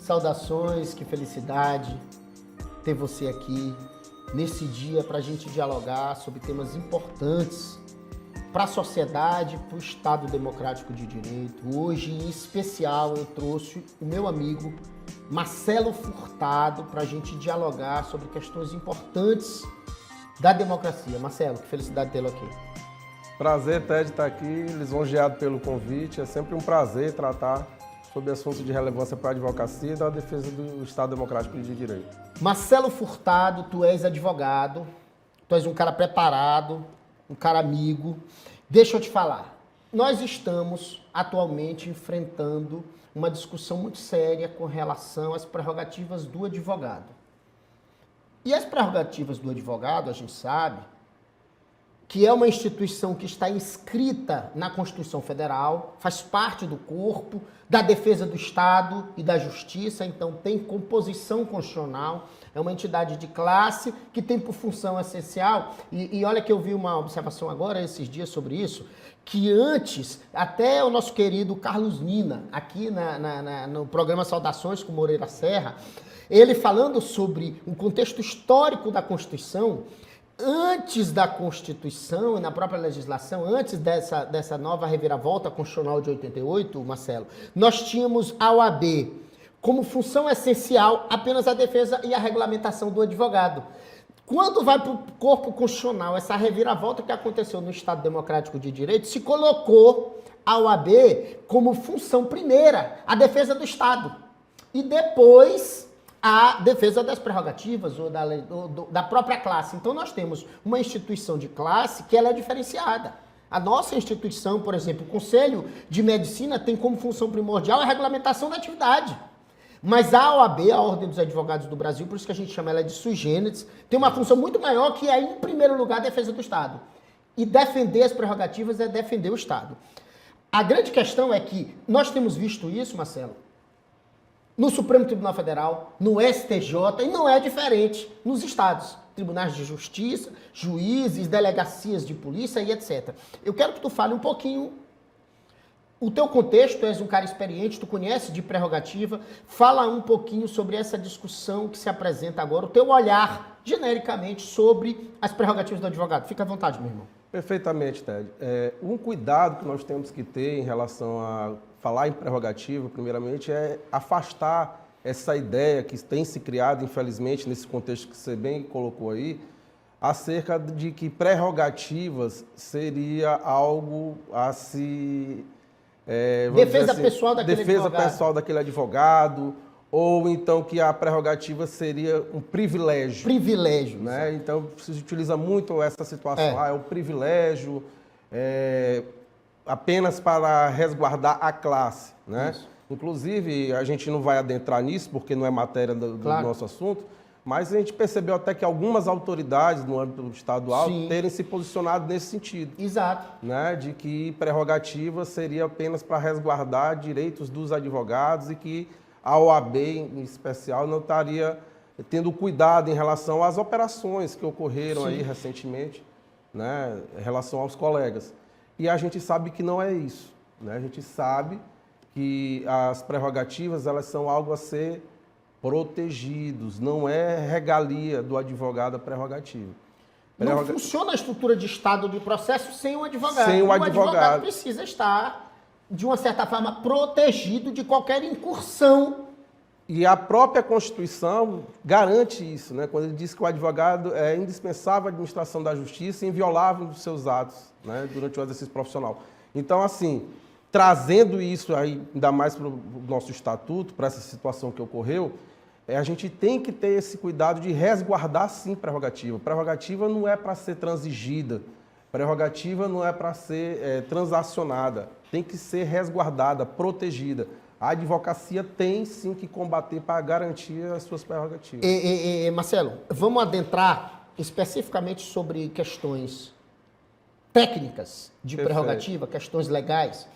Saudações, que felicidade ter você aqui nesse dia para a gente dialogar sobre temas importantes para a sociedade, para o Estado Democrático de Direito. Hoje, em especial, eu trouxe o meu amigo Marcelo Furtado para a gente dialogar sobre questões importantes da democracia. Marcelo, que felicidade tê-lo aqui. Prazer, Ted, estar aqui, lisonjeado pelo convite. É sempre um prazer tratar sobre assuntos de relevância para a advocacia e da defesa do Estado Democrático de Direito. Marcelo Furtado, tu és advogado, tu és um cara preparado, um cara amigo. Deixa eu te falar, nós estamos atualmente enfrentando uma discussão muito séria com relação às prerrogativas do advogado. E as prerrogativas do advogado, a gente sabe, que é uma instituição que está inscrita na Constituição Federal, faz parte do corpo da defesa do Estado e da Justiça, então tem composição constitucional, é uma entidade de classe que tem por função essencial, e olha que eu vi uma observação agora, esses dias, sobre isso, que antes, até o nosso querido Carlos Nina, aqui no programa Saudações com Moreira Serra, ele falando sobre um contexto histórico da Constituição, antes da Constituição e na própria legislação, antes dessa nova reviravolta constitucional de 88, Marcelo, nós tínhamos a OAB como função essencial apenas a defesa e a regulamentação do advogado. Quando vai para o corpo constitucional, essa reviravolta que aconteceu no Estado Democrático de Direito, se colocou a OAB como função primeira, a defesa do Estado. E depois a defesa das prerrogativas ou da própria classe. Então, nós temos uma instituição de classe que ela é diferenciada. A nossa instituição, por exemplo, o Conselho de Medicina tem como função primordial a regulamentação da atividade. Mas a OAB, a Ordem dos Advogados do Brasil, por isso que a gente chama ela de sui generis, tem uma função muito maior que é, em primeiro lugar, a defesa do Estado. E defender as prerrogativas é defender o Estado. A grande questão é que nós temos visto isso, Marcelo, no Supremo Tribunal Federal, no STJ, e não é diferente nos estados, tribunais de justiça, juízes, delegacias de polícia e etc. Eu quero que tu fale um pouquinho, o teu contexto, tu és um cara experiente, tu conhece de prerrogativa, fala um pouquinho sobre essa discussão que se apresenta agora, o teu olhar, genericamente, sobre as prerrogativas do advogado. Fica à vontade, meu irmão. Perfeitamente, Ted. Um cuidado que nós temos que ter em relação a falar em prerrogativa, primeiramente, é afastar essa ideia que tem se criado, infelizmente, nesse contexto que você bem colocou aí, acerca de que prerrogativas seria algo a se... defesa assim, pessoal daquele defesa advogado. Pessoal daquele advogado, ou então que a prerrogativa seria um privilégio. Privilégio. Né? Então, se utiliza muito essa situação, é um privilégio, apenas para resguardar a classe, né? Inclusive, a gente não vai adentrar nisso, porque não é matéria do nosso assunto, mas a gente percebeu até que algumas autoridades no âmbito estadual terem se posicionado nesse sentido. Exato. Né? De que prerrogativa seria apenas para resguardar direitos dos advogados e que a OAB, em especial, não estaria tendo cuidado em relação às operações que ocorreram aí recentemente, né? Em relação aos colegas. E a gente sabe que não é isso, né? A gente sabe que as prerrogativas, elas são algo a ser protegidos, não é regalia do advogado a prerrogativa. Não funciona a estrutura de Estado de processo sem o advogado. Sem o advogado precisa estar, de uma certa forma, protegido de qualquer incursão. E a própria Constituição garante isso, né? Quando ele diz que o advogado é indispensável à administração da justiça e inviolável dos seus atos, né? Durante o exercício profissional. Então, assim, trazendo isso aí, ainda mais para o nosso estatuto, para essa situação que ocorreu, a gente tem que ter esse cuidado de resguardar, sim, prerrogativa. Prerrogativa não é para ser transigida, prerrogativa não é para ser transacionada, tem que ser resguardada, protegida. A advocacia tem, sim, que combater para garantir as suas prerrogativas. Marcelo, vamos adentrar especificamente sobre questões técnicas de prerrogativa, questões legais.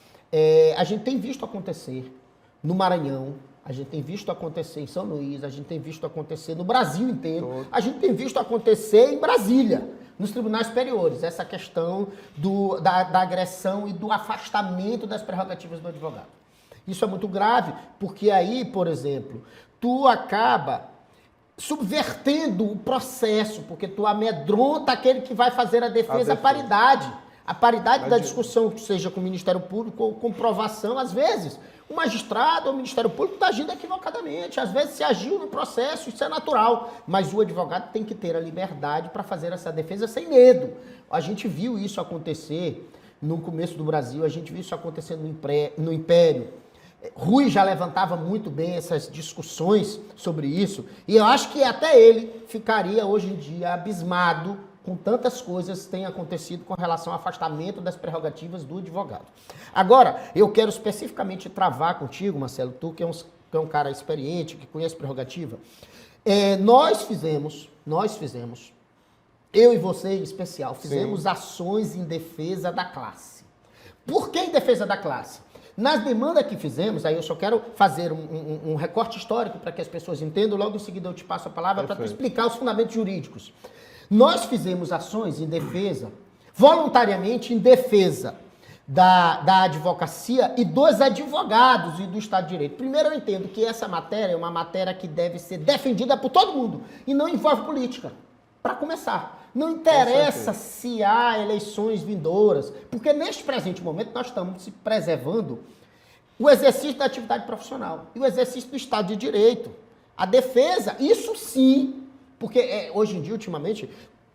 A gente tem visto acontecer no Maranhão, a gente tem visto acontecer em São Luís, a gente tem visto acontecer no Brasil inteiro, a gente tem visto acontecer em Brasília, nos tribunais superiores, essa questão da agressão e do afastamento das prerrogativas do advogado. Isso é muito grave, porque aí, por exemplo, tu acaba subvertendo o processo, porque tu amedronta aquele que vai fazer a defesa à paridade. A paridade da discussão, seja com o Ministério Público ou com provação, às vezes, o magistrado ou o Ministério Público está agindo equivocadamente, às vezes se agiu no processo, isso é natural, mas o advogado tem que ter a liberdade para fazer essa defesa sem medo. A gente viu isso acontecer no começo do Brasil, a gente viu isso acontecendo no Império. Rui já levantava muito bem essas discussões sobre isso, e eu acho que até ele ficaria hoje em dia abismado com tantas coisas que têm acontecido com relação ao afastamento das prerrogativas do advogado. Agora, eu quero especificamente travar contigo, Marcelo, tu que é um cara experiente, que conhece prerrogativa. Nós fizemos, eu e você em especial, fizemos ações em defesa da classe. Por que em defesa da classe? Nas demandas que fizemos, aí eu só quero fazer um recorte histórico para que as pessoas entendam, logo em seguida eu te passo a palavra para explicar os fundamentos jurídicos. Nós fizemos ações em defesa, voluntariamente em defesa da advocacia e dos advogados e do Estado de Direito. Primeiro, eu entendo que essa matéria é uma matéria que deve ser defendida por todo mundo e não envolve política, para começar. Não interessa se há eleições vindouras, porque neste presente momento nós estamos se preservando o exercício da atividade profissional e o exercício do Estado de Direito. A defesa, isso sim, porque hoje em dia, ultimamente,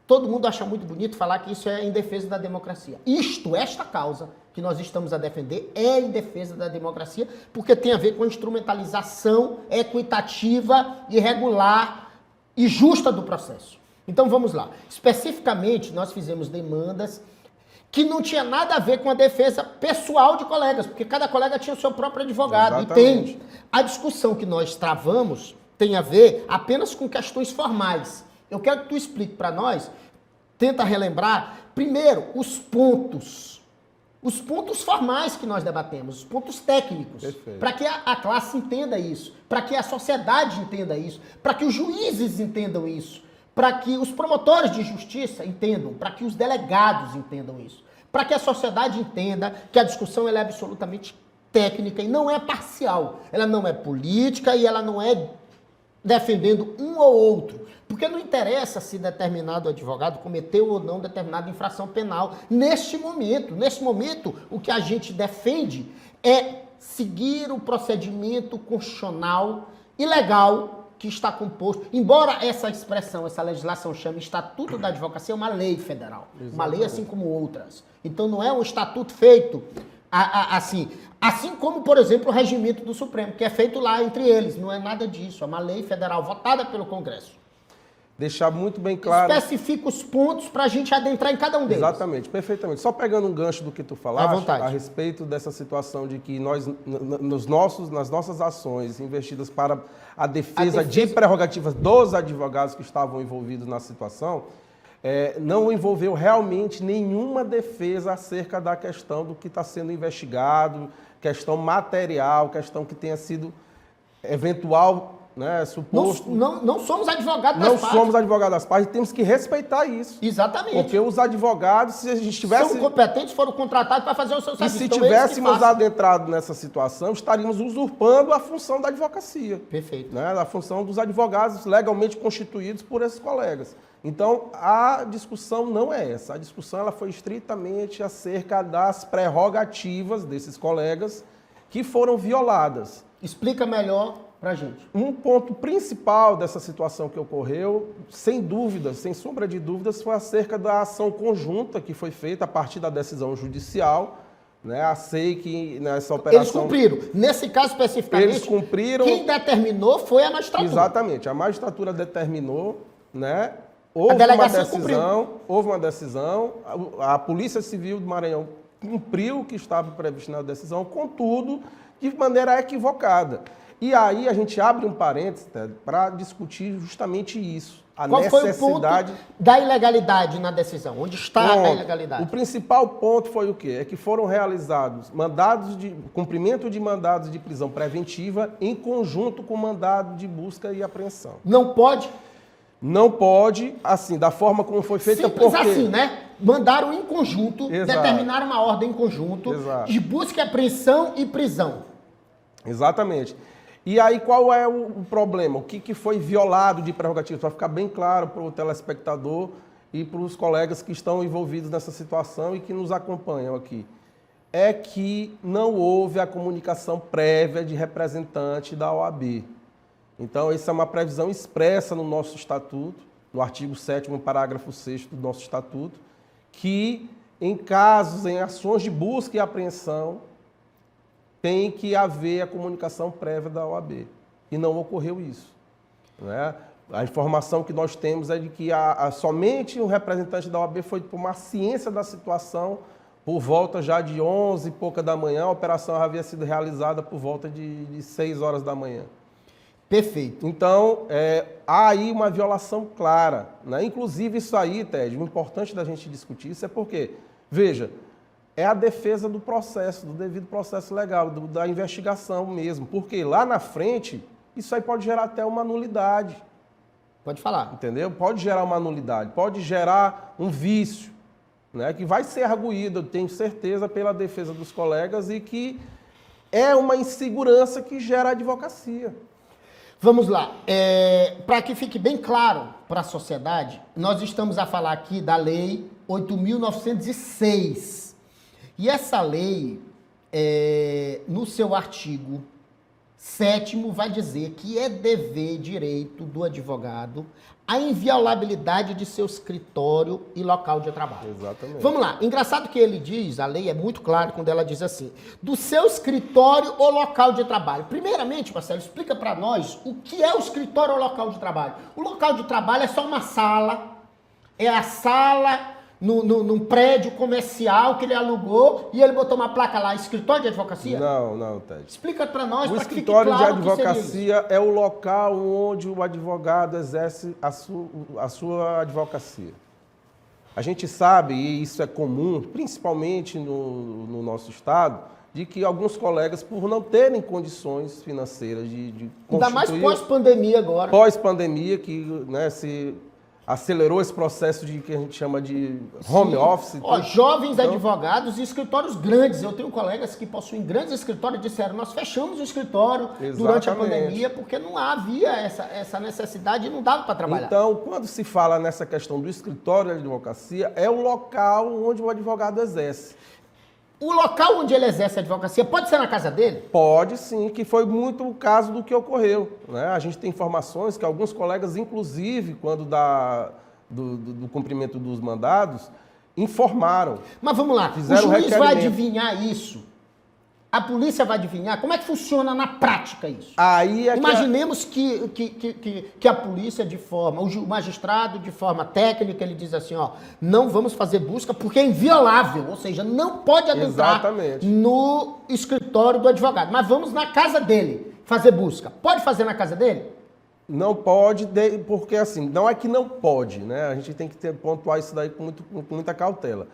todo mundo acha muito bonito falar que isso é em defesa da democracia. Esta causa que nós estamos a defender é em defesa da democracia, porque tem a ver com a instrumentalização equitativa, irregular e justa do processo. Então vamos lá. Especificamente, nós fizemos demandas que não tinha nada a ver com a defesa pessoal de colegas, porque cada colega tinha o seu próprio advogado. Exatamente. E tem a discussão que nós travamos tem a ver apenas com questões formais. Eu quero que tu explique para nós, tenta relembrar, primeiro, os pontos formais que nós debatemos, os pontos técnicos, para que a classe entenda isso, para que a sociedade entenda isso, para que os juízes entendam isso, para que os promotores de justiça entendam, para que os delegados entendam isso, para que a sociedade entenda que a discussão ela é absolutamente técnica e não é parcial, ela não é política e ela não é defendendo um ou outro, porque não interessa se determinado advogado cometeu ou não determinada infração penal. Neste momento, o que a gente defende é seguir o procedimento constitucional e legal que está composto, embora essa expressão, essa legislação chame Estatuto da Advocacia, é uma lei federal, uma lei assim como outras. Então não é um estatuto feito assim como, por exemplo, o regimento do Supremo, que é feito lá entre eles, não é nada disso, é uma lei federal votada pelo Congresso. Deixar muito bem claro... Especifica os pontos para a gente adentrar em cada um deles. Exatamente, perfeitamente. Só pegando um gancho do que tu falaste, a respeito dessa situação de que nós, nas nossas ações investidas para a defesa de prerrogativas dos advogados que estavam envolvidos na situação, não envolveu realmente nenhuma defesa acerca da questão do que está sendo investigado, questão material, questão que tenha sido eventual... suposto. Não somos advogados das partes. Não somos advogados das partes e temos que respeitar isso. Exatamente. Porque os advogados, se a gente tivesse... São competentes, foram contratados para fazer o seu serviço. E se tivéssemos adentrado nessa situação, estaríamos usurpando a função da advocacia. Perfeito. A função dos advogados legalmente constituídos por esses colegas. Então, a discussão não é essa. A discussão ela foi estritamente acerca das prerrogativas desses colegas que foram violadas. Explica melhor pra gente. Um ponto principal dessa situação que ocorreu, sem dúvidas, sem sombra de dúvidas, foi acerca da ação conjunta que foi feita a partir da decisão judicial. A SEI que nessa operação... Eles cumpriram. Nesse caso especificamente, eles cumpriram... Quem determinou foi a magistratura. Exatamente. A magistratura determinou, Houve uma decisão, a Polícia Civil do Maranhão cumpriu o que estava previsto na decisão, contudo, de maneira equivocada. E aí a gente abre um parênteses para discutir justamente isso. Qual foi o ponto da ilegalidade na decisão? Onde está a ilegalidade? O principal ponto foi o quê? É que foram realizados cumprimento de mandados de prisão preventiva em conjunto com mandado de busca e apreensão. Não pode? Não pode, assim, da forma como foi feita, simples assim, Mandaram em conjunto, Exato. Determinaram uma ordem em conjunto, Exato. de busca e apreensão e prisão. Exatamente. E aí qual é o problema? O que foi violado de prerrogativas? Para ficar bem claro para o telespectador e para os colegas que estão envolvidos nessa situação e que nos acompanham aqui. É que não houve a comunicação prévia de representante da OAB. Então, essa é uma previsão expressa no nosso estatuto, no artigo 7º, parágrafo 6º do nosso estatuto, que em casos, em ações de busca e apreensão, tem que haver a comunicação prévia da OAB. E não ocorreu isso, né? A informação que nós temos é de que somente o representante da OAB foi tomar ciência da situação por volta já de 11 e pouca da manhã. A operação havia sido realizada por volta de 6 horas da manhã. Perfeito. Então, há aí uma violação clara, né? Inclusive isso aí, Ted, o importante da gente discutir isso é porque, veja, é a defesa do processo, do devido processo legal, da investigação mesmo. Porque lá na frente, isso aí pode gerar até uma nulidade. Pode falar. Entendeu? Pode gerar uma nulidade, pode gerar um vício, né? Que vai ser arguído, eu tenho certeza, pela defesa dos colegas e que é uma insegurança que gera advocacia. Vamos lá. Para que fique bem claro para a sociedade, nós estamos a falar aqui da Lei 8.906. E essa lei, no seu artigo 7º, vai dizer que é dever e direito do advogado a inviolabilidade de seu escritório e local de trabalho. Exatamente. Vamos lá. Engraçado que ele diz, a lei é muito clara quando ela diz assim, do seu escritório ou local de trabalho. Primeiramente, Marcelo, explica para nós o que é o escritório ou local de trabalho. O local de trabalho é só uma sala, é a sala num prédio comercial que ele alugou e ele botou uma placa lá, escritório de advocacia? Não, Ted. Explica para nós, O para que fique escritório claro de advocacia é o local onde o advogado exerce a sua advocacia. A gente sabe, e isso é comum, principalmente no nosso estado, de que alguns colegas, por não terem condições financeiras de ainda mais pós-pandemia agora. Pós-pandemia, que, né, se acelerou esse processo de que a gente chama de home office. Ó, jovens advogados e escritórios grandes. Eu tenho colegas que possuem grandes escritórios e disseram, nós fechamos o escritório durante a pandemia porque não havia essa necessidade e não dava para trabalhar. Então, quando se fala nessa questão do escritório de advocacia, é o local onde o advogado exerce. O local onde ele exerce a advocacia pode ser na casa dele? Pode sim, que foi muito o caso do que ocorreu, né? A gente tem informações que alguns colegas, inclusive, quando do cumprimento dos mandados, informaram. Mas vamos lá, o juiz vai adivinhar isso? A polícia vai adivinhar? Como é que funciona na prática isso? Aí Imaginemos que a polícia o magistrado de forma técnica, ele diz assim, ó, não vamos fazer busca porque é inviolável, ou seja, não pode adentrar no escritório do advogado, mas vamos na casa dele fazer busca. Pode fazer na casa dele? Não pode, porque assim, não é que não pode, né? A gente tem que pontuar isso daí com muita cautela.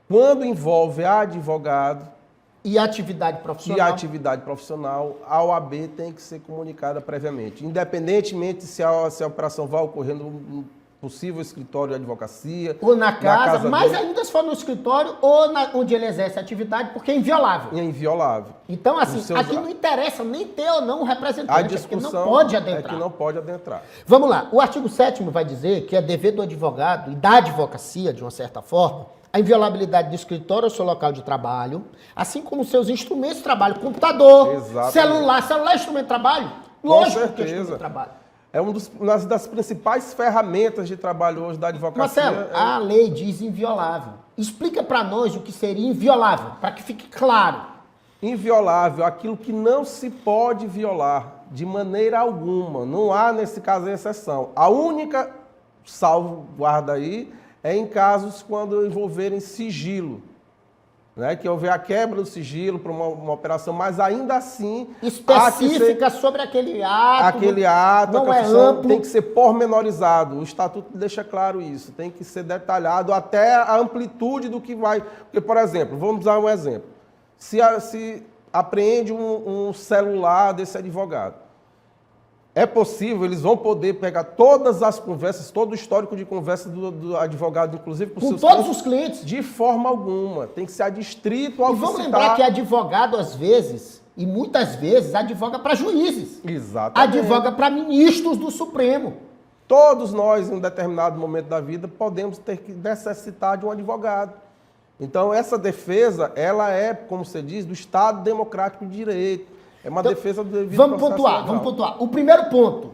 Quando envolve advogado, e atividade profissional. A OAB tem que ser comunicada previamente. Independentemente se a operação vai ocorrer no possível escritório de advocacia. Ou na casa mas dele. Ainda se for no escritório ou onde ele exerce a atividade, porque é inviolável. É inviolável. Então, assim, aqui não interessa nem ter ou não um representante. A discussão não pode adentrar. É que não pode adentrar. Vamos lá. O artigo 7º vai dizer que é dever do advogado e da advocacia, de uma certa forma, a inviolabilidade do escritório ou seu local de trabalho, assim como seus instrumentos de trabalho, computador, celular é instrumento de trabalho? Lógico que é instrumento de trabalho. É uma das principais ferramentas de trabalho hoje da advocacia. Marcelo, a lei diz inviolável. Explica para nós o que seria inviolável, para que fique claro. Inviolável, aquilo que não se pode violar de maneira alguma. Não há, nesse caso, exceção. A única salvaguarda aí é em casos quando envolverem sigilo, né? Que houver a quebra do sigilo para uma operação, mas ainda assim... Específica sobre aquele ato. Aquele ato, não é amplo. Tem que ser pormenorizado. O estatuto deixa claro isso. Tem que ser detalhado até a amplitude do que vai... Porque, por exemplo, vamos dar um exemplo. Se apreende um celular desse advogado, é possível, eles vão poder pegar todas as conversas, todo o histórico de conversa do advogado, inclusive com todos os clientes? De forma alguma. Tem que ser adstrito ao E vamos lembrar que advogado, às vezes, e muitas vezes advoga para juízes, Exatamente. advoga para ministros do Supremo. Todos nós, em um determinado momento da vida, podemos ter que necessitar de um advogado. Então, essa defesa, ela é, como você diz, do Estado Democrático de Direito. É uma defesa do devido Vamos processo pontuar, legal. vamos pontuar. O primeiro ponto,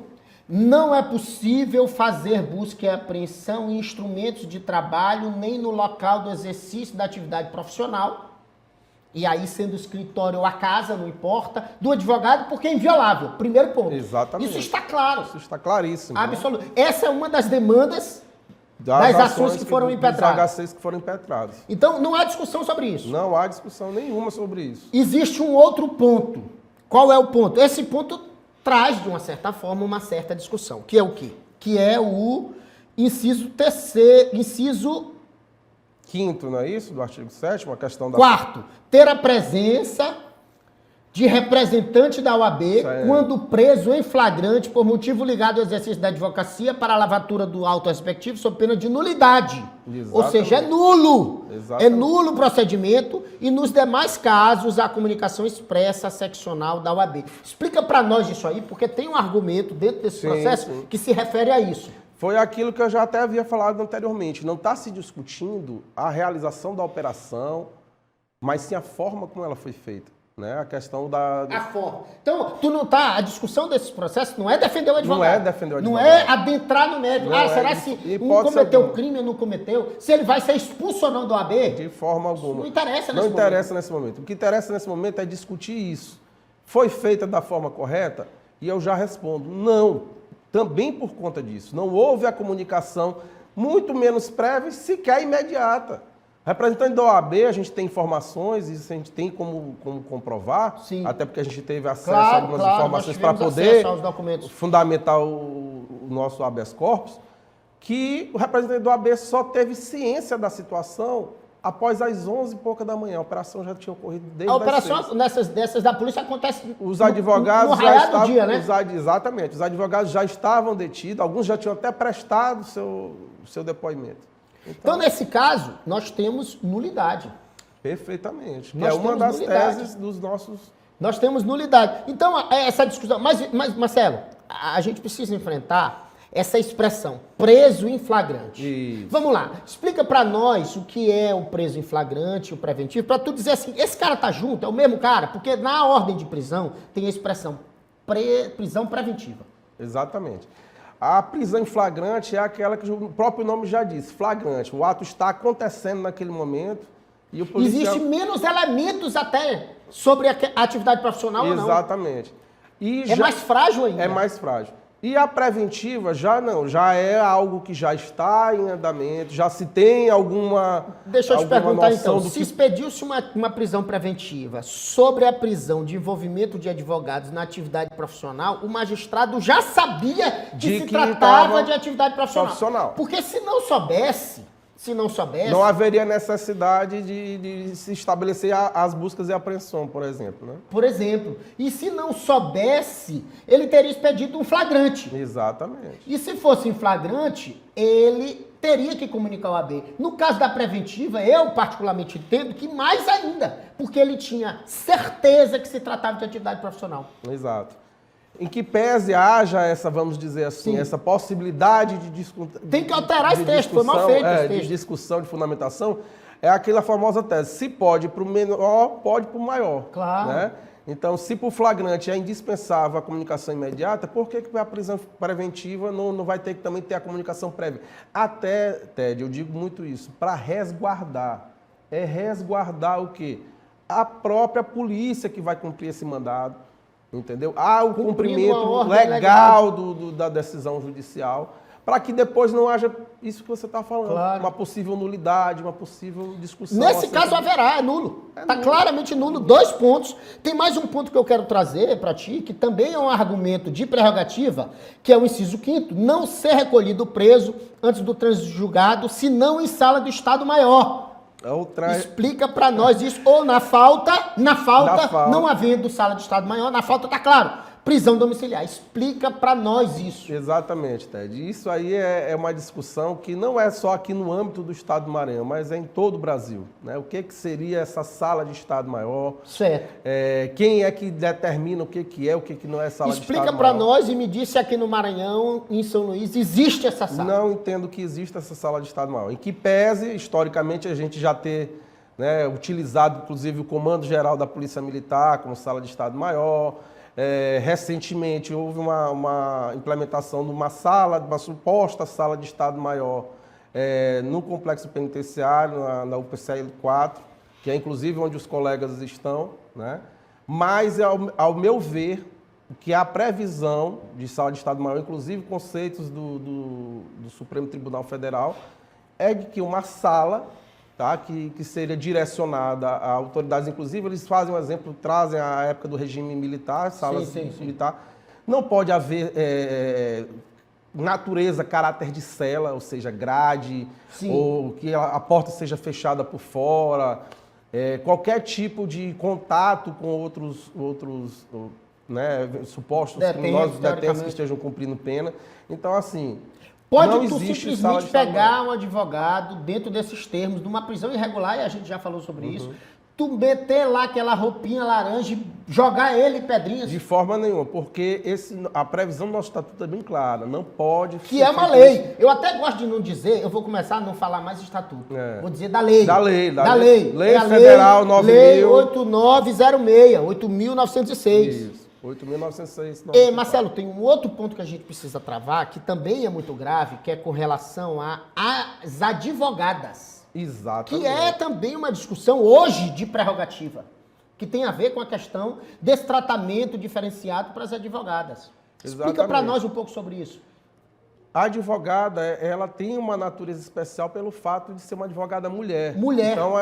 não é possível fazer busca e apreensão em instrumentos de trabalho, nem no local do exercício da atividade profissional, e aí sendo o escritório ou a casa, não importa, do advogado, porque é inviolável. Primeiro ponto. Exatamente. Isso está claro. Isso está claríssimo. né? Absoluto. Essa é uma das demandas das ações que foram impetradas. Dos HCs que foram impetrados. Então, não há discussão sobre isso. Não há discussão nenhuma sobre isso. Existe um outro ponto. Qual é o ponto? Esse ponto traz, de uma certa forma, uma certa discussão. Que é o quê? Que é o inciso terceiro, inciso Quinto, não é isso? Do artigo 7º, a questão da... quarto. Ter a presença de representante da OAB Certo. quando preso em flagrante por motivo ligado ao exercício da advocacia para a lavatura do auto respectivo sob pena de nulidade. Ou seja, é nulo. Exatamente. É nulo o procedimento e nos demais casos a comunicação expressa seccional da OAB. Explica para nós isso aí, porque tem um argumento dentro desse Sim, processo sim. que se refere a isso. Foi aquilo que eu já até havia falado anteriormente. Não está se discutindo a realização da operação, mas sim a forma como ela foi feita. Né? A questão da... A forma. Então, tu não tá. A discussão desses processos não é defender o advogado. Não é defender o advogado. Não é adentrar no mérito. Não Ah, é será isso. se Em um hipótese cometeu alguma. crime ou não cometeu? Se ele vai ser expulso ou não do OAB? De forma alguma. Não interessa Não nesse interessa nesse momento. O que interessa nesse momento é discutir isso. Foi feita da forma correta? E eu já respondo, não. Também por conta disso. Não houve a comunicação, muito menos prévia, sequer imediata. Representante da OAB, a gente tem informações, isso a gente tem como comprovar, Sim. até porque a gente teve acesso Claro, a algumas claro, informações nós para tivemos poder acesso aos documentos. fundamentar o nosso habeas corpus, que o representante da OAB só teve ciência da situação após as 11h pouca da manhã. A operação já tinha ocorrido desde A as operação 6. dessas da polícia acontece Os advogados no já raiar do estavam... dia, né? Exatamente. Os advogados já estavam detidos, alguns já tinham até prestado seu depoimento. Então, nesse caso, nós temos nulidade. Perfeitamente. Que Nós é uma temos das nulidade. teses dos nossos... Nós temos nulidade. Então, essa discussão... Mas Marcelo, a gente precisa enfrentar essa expressão, preso em flagrante. Isso. Vamos lá, explica pra nós o que é o preso em flagrante, o preventivo, pra tu dizer assim, esse cara tá junto, é o mesmo cara? Porque na ordem de prisão tem a expressão prisão preventiva. Exatamente. A prisão em flagrante é aquela que o próprio nome já diz, flagrante. O ato está acontecendo naquele momento e o policial... Existe menos elementos até sobre a atividade profissional ou não. Exatamente. E É mais frágil ainda. É mais frágil. E a preventiva já não, já é algo que já está em andamento, já se tem alguma... Deixa eu te alguma perguntar noção então, do se que... expediu-se uma prisão preventiva sobre a prisão de envolvimento de advogados na atividade profissional, o magistrado já sabia que De se que tratava tava de atividade profissional. Porque se não soubesse, Não haveria necessidade de se estabelecer as buscas e apreensão, por exemplo, né? por exemplo, e se não soubesse, ele teria expedido um flagrante. Exatamente. E se fosse em flagrante, ele teria que comunicar ao AB. No caso da preventiva, eu particularmente entendo que mais ainda, porque ele tinha certeza que se tratava de atividade profissional. Exato. Em que pese haja essa, vamos dizer assim, Sim. essa possibilidade de discussão... Tem que alterar esse texto, foi mal feito esse texto. De discussão, de fundamentação, é aquela famosa tese, se pode para o menor, pode para o maior. Claro. Né? Então, se para o flagrante é indispensável a comunicação imediata, por que a prisão preventiva não vai ter que também ter a comunicação prévia? Até, Ted, eu digo muito isso, para resguardar. É resguardar o quê? A própria polícia que vai cumprir esse mandado. Entendeu? Há o Cumprindo cumprimento uma ordem legal da decisão judicial, para que depois não haja isso que você está falando, Claro. uma possível nulidade, uma possível discussão. Nesse acerca caso haverá, é nulo. Está claramente nulo. 2 pontos. Tem mais um ponto que eu quero trazer para ti, que também é um argumento de prerrogativa, que é o inciso 5º, não ser recolhido preso antes do trânsito julgado, senão em sala do Estado Maior. Outra... Explica para nós isso, ou na falta, não havendo sala de Estado Maior, na falta tá claro. prisão domiciliar. Explica para nós isso. Exatamente, Ted. Isso aí é uma discussão que não é só aqui no âmbito do Estado do Maranhão, mas é em todo o Brasil, né? O que seria essa sala de Estado-Maior? Certo. Quem é que determina o que é, o que não é sala de Estado-Maior? Explica para nós e me diz se aqui no Maranhão, em São Luís, existe essa sala. Não entendo que exista essa sala de Estado-Maior. Em que pese, historicamente, a gente já ter, né, utilizado, inclusive, o Comando Geral da Polícia Militar como sala de Estado-Maior. Recentemente houve uma implementação de uma suposta sala de Estado-Maior no complexo penitenciário, na UPCL 4, que é inclusive onde os colegas estão, né? Mas, ao meu ver, que a previsão de sala de Estado-Maior, inclusive conceitos do Supremo Tribunal Federal, é de que uma sala, tá, que seria direcionada a autoridades, inclusive eles fazem um exemplo, trazem a época do regime militar, salas militar, não pode haver natureza, caráter de cela, ou seja, grade, ou que a porta seja fechada por fora, qualquer tipo de contato com outros né, supostos criminosos, detentos que estejam cumprindo pena. Então, assim, pode tu simplesmente pegar um advogado dentro desses termos de uma prisão irregular, e a gente já falou sobre isso, tu meter lá aquela roupinha laranja e jogar ele em pedrinhas? De forma nenhuma, porque a previsão do nosso estatuto é bem clara, não pode... Que é uma lei. Eu até gosto de não dizer, eu vou começar a não falar mais estatuto, vou dizer da lei. Da lei. Lei Federal 9.000... Lei 8906, 8.906. Isso. 8.906. Marcelo, tem um outro ponto que a gente precisa travar, que também é muito grave, que é com relação às advogadas. Exatamente. Que é também uma discussão hoje de prerrogativa, que tem a ver com a questão desse tratamento diferenciado para as advogadas. Explica para nós um pouco sobre isso. A advogada, ela tem uma natureza especial pelo fato de ser uma advogada mulher. Então,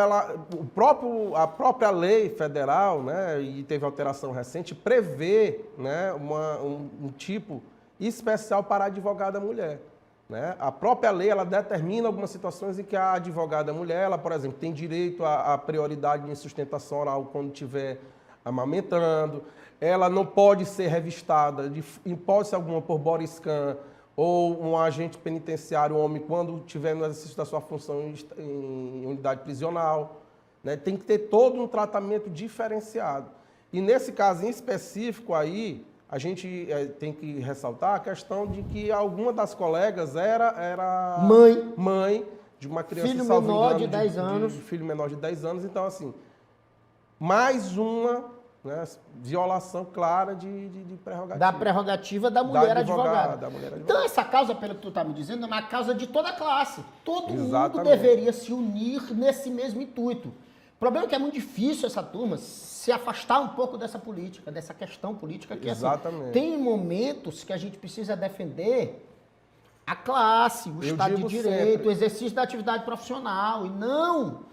a própria lei federal, né, e teve alteração recente, prevê, né, um tipo especial para a advogada mulher. Né? A própria lei, ela determina algumas situações em que a advogada mulher, ela, por exemplo, tem direito à prioridade em sustentação oral quando estiver amamentando, ela não pode ser revistada, de hipótese alguma, por body scan, ou um agente penitenciário, um homem, quando estiver no exercício da sua função em unidade prisional, né? Tem que ter todo um tratamento diferenciado. E nesse caso em específico aí, a gente tem que ressaltar a questão de que alguma das colegas era mãe de uma criança, filho menor de 10 anos. Filho menor de 10 anos. Então, assim, mais uma, né, violação clara de prerrogativa. Da prerrogativa da mulher advogada. Então, essa causa, pelo que tu está me dizendo, é uma causa de toda a classe. Todo mundo deveria se unir nesse mesmo intuito. O problema é que é muito difícil essa turma se afastar um pouco dessa política, dessa questão política que, assim, tem momentos que a gente precisa defender a classe, o Estado de Direito, o exercício da atividade profissional, e não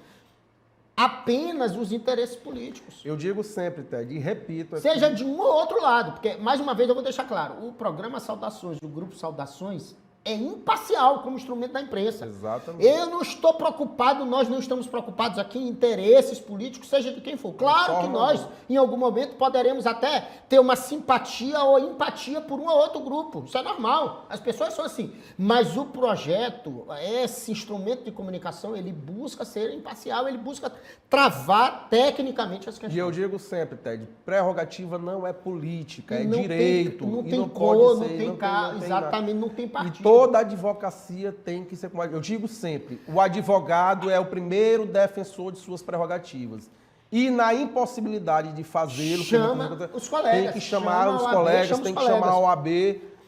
apenas os interesses políticos. Eu digo sempre, Ted, e repito... Seja de um ou outro lado, porque, mais uma vez, eu vou deixar claro, o programa Saudações, o Grupo Saudações, é imparcial como instrumento da imprensa. Exatamente. Eu não estou preocupado, nós não estamos preocupados aqui em interesses políticos, seja de quem for. Claro que nós, em algum momento, poderemos até ter uma simpatia ou empatia por um ou outro grupo. Isso é normal. As pessoas são assim. Mas o projeto, esse instrumento de comunicação, ele busca ser imparcial, ele busca travar tecnicamente as questões. E eu digo sempre, Ted, prerrogativa não é política, é não direito. Não tem cor, não tem carro, exatamente, não tem partido. Toda advocacia tem que ser como... Eu digo sempre, o advogado é o primeiro defensor de suas prerrogativas. E na impossibilidade de fazê-lo... Chama os colegas. Tem que chamar os colegas, tem que chamar a OAB,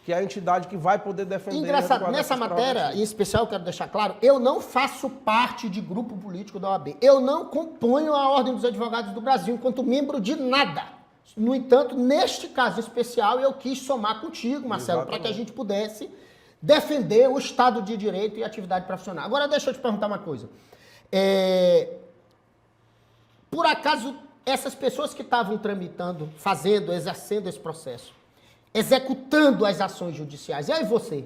que é a entidade que vai poder defender... Engraçado, nessa matéria, em especial, eu quero deixar claro, eu não faço parte de grupo político da OAB. Eu não componho a Ordem dos Advogados do Brasil enquanto membro de nada. No entanto, neste caso especial, eu quis somar contigo, Marcelo, para que a gente pudesse defender o Estado de Direito e a atividade profissional. Agora, deixa eu te perguntar uma coisa. Por acaso, essas pessoas que estavam tramitando, exercendo esse processo, executando as ações judiciais, e aí você?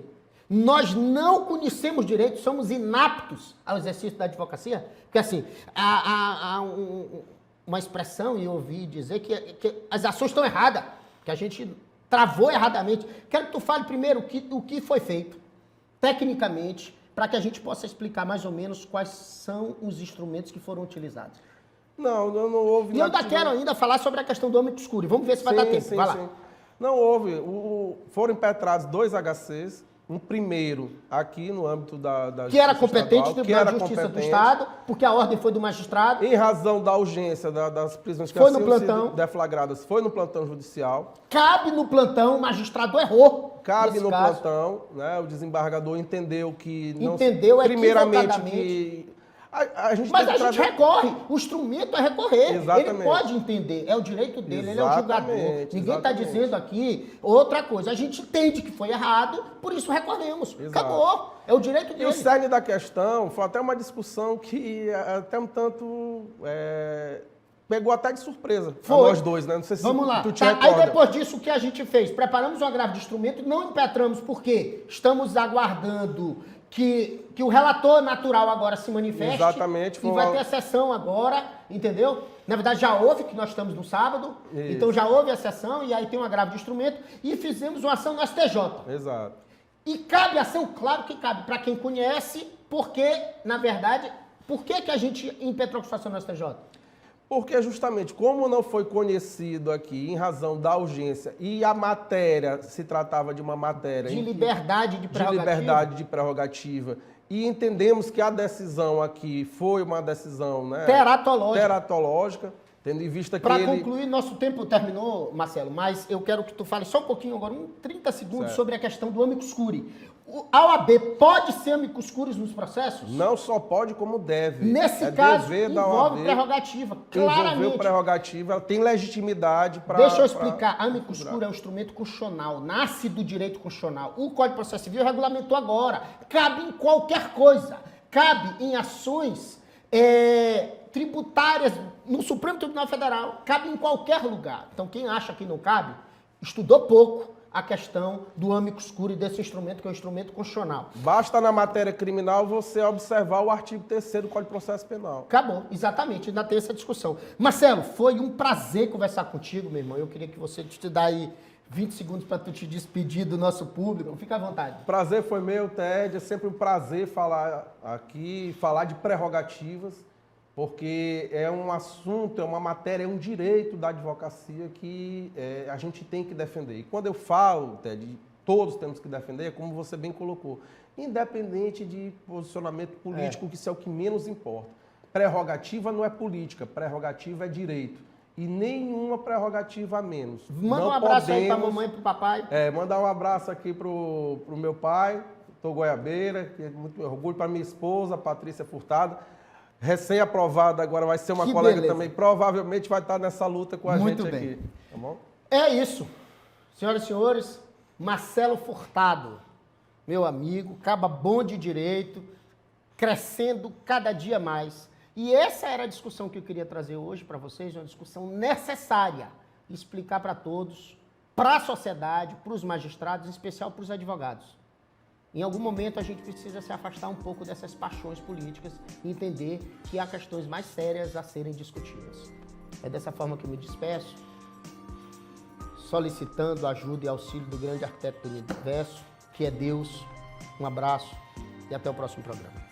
Nós não conhecemos direito, somos inaptos ao exercício da advocacia? Porque, assim, há uma expressão, e eu ouvi dizer que as ações estão erradas, que a gente travou erradamente. Quero que tu fale primeiro o que foi feito, tecnicamente, para que a gente possa explicar mais ou menos quais são os instrumentos que foram utilizados. Não houve... E eu ainda quero ainda falar sobre a questão do âmbito escuro. Vamos ver se vai dar tempo. Vai lá. Não houve. Foram impetrados 2 HCs. Um primeiro aqui no âmbito da que era competente estadual, da Justiça do Estado, porque a ordem foi do magistrado. Em razão da urgência das prisões que foi no plantão deflagradas, foi no plantão judicial. Cabe no plantão, o magistrado errou. Cabe no plantão, né? O desembargador entendeu que não... Entendeu primeiramente que... Mas a gente recorre, o instrumento é recorrer. Exatamente. Ele pode entender, é o direito dele, ele é o julgador. Ninguém está exatamente. dizendo aqui outra coisa. A gente entende que foi errado, por isso recorremos. Exato. Acabou, é o direito dele. E o cerne da questão foi até uma discussão que até um tanto pegou até de surpresa a nós dois, né? Não sei se Vamos lá. tu te recorda. Aí depois disso, o que a gente fez? Preparamos um agravo de instrumento e não impetramos, porque estamos aguardando que o relator natural agora se manifeste. Exatamente. E vai ter a sessão agora, entendeu? Na verdade, já houve, que nós estamos no sábado. Isso. Então já houve a sessão e aí tem um agravo de instrumento e fizemos uma ação no STJ. Exato. E cabe ação? Claro que cabe. Para quem conhece, porque, na verdade, por que a gente impetrou a ação no STJ? Porque justamente, como não foi conhecido aqui em razão da urgência e a matéria se tratava de uma matéria... De liberdade de prerrogativa. De liberdade de prerrogativa. E entendemos que a decisão aqui foi uma decisão, né, teratológica, tendo em vista que Para concluir, nosso tempo terminou, Marcelo, mas eu quero que tu fale só um pouquinho agora, 30 segundos, certo, sobre a questão do amicus curiae. A OAB pode ser amicus curiae nos processos? Não só pode, como deve. Nesse caso, envolve prerrogativa, claramente. Envolveu prerrogativa, ela tem legitimidade para... Deixa eu explicar. A amicus curiae é um instrumento constitucional, nasce do direito constitucional. O Código de Processo Civil regulamentou agora. Cabe em qualquer coisa. Cabe em ações tributárias no Supremo Tribunal Federal. Cabe em qualquer lugar. Então, quem acha que não cabe, estudou pouco a questão do amicus curiae desse instrumento, que é um instrumento constitucional. Basta na matéria criminal você observar o artigo 3º do Código de Processo Penal. Acabou, exatamente, ainda tem essa discussão. Marcelo, foi um prazer conversar contigo, meu irmão. Eu queria que você te dê aí 20 segundos para tu te despedir do nosso público. Fica à vontade. Prazer foi meu, Ted. É sempre um prazer falar aqui, falar de prerrogativas, porque é um assunto, é uma matéria, é um direito da advocacia que a gente tem que defender. E quando eu falo, Ted, todos temos que defender, é como você bem colocou, independente de posicionamento político, que isso é o que menos importa. Prerrogativa não é política, prerrogativa é direito. E nenhuma prerrogativa a menos. Manda um abraço aí pra mamãe e pro papai. Mandar um abraço aqui pro meu pai, Tô Goiabeira, que é muito orgulho, para minha esposa, Patrícia Furtado. Recém-aprovada, agora vai ser uma colega beleza. Também, provavelmente vai estar nessa luta com a muito gente bem. Aqui. Tá bom? É isso. Senhoras e senhores, Marcelo Furtado, meu amigo, caba bom de direito, crescendo cada dia mais. E essa era a discussão que eu queria trazer hoje para vocês, uma discussão necessária, explicar para todos, para a sociedade, para os magistrados, em especial para os advogados. Em algum momento a gente precisa se afastar um pouco dessas paixões políticas e entender que há questões mais sérias a serem discutidas. É dessa forma que eu me despeço, solicitando ajuda e auxílio do grande arquiteto do universo, que é Deus. Um abraço e até o próximo programa.